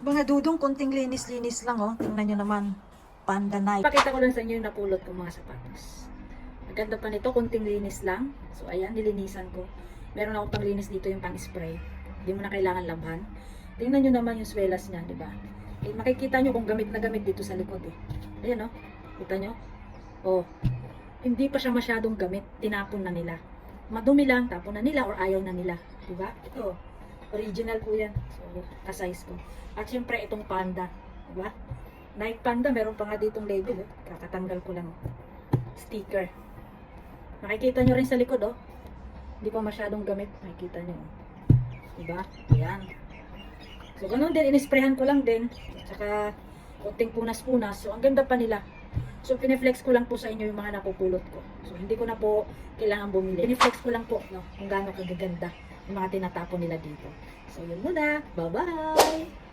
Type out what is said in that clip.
Mga dudong, konting linis-linis lang, oh. Tingnan nyo naman. Panda Night. Pakita ko lang sa inyo yung napulot kong mga sapatos. Maganda pa nito, konting linis lang. So, ayan, nilinisan ko. Meron akong panglinis dito yung pang-spray. Hindi mo na kailangan labhan. Tingnan nyo naman yung swelas niya, di ba? Eh, makikita nyo kung gamit na gamit dito sa likod, eh. Ayan, oh. Kita nyo? Oh. Hindi pa siya masyadong gamit. Tinapon na nila. Madumi lang, tapon na nila or ayaw na nila. Di ba? Ito, original po yan. So, ka-size ko. At syempre, itong panda. Di ba? Nike Panda, meron pa nga ditong label, eh. Kakatanggal ko lang. Sticker. Makikita nyo rin sa likod, oh. Hindi pa masyadong gamit. Makikita nyo. Diba? Ayan. So, ganun din. Inisprehan ko lang din. Saka, konting punas-punas. So, ang ganda pa nila. So, piniflex ko lang po sa inyo yung mga napupulot ko. So, hindi ko na po kailangan bumili. Piniflex ko lang po, no, kung gaano kagaganda yung mga tinatapon nila dito. So, yun muna. Bye-bye!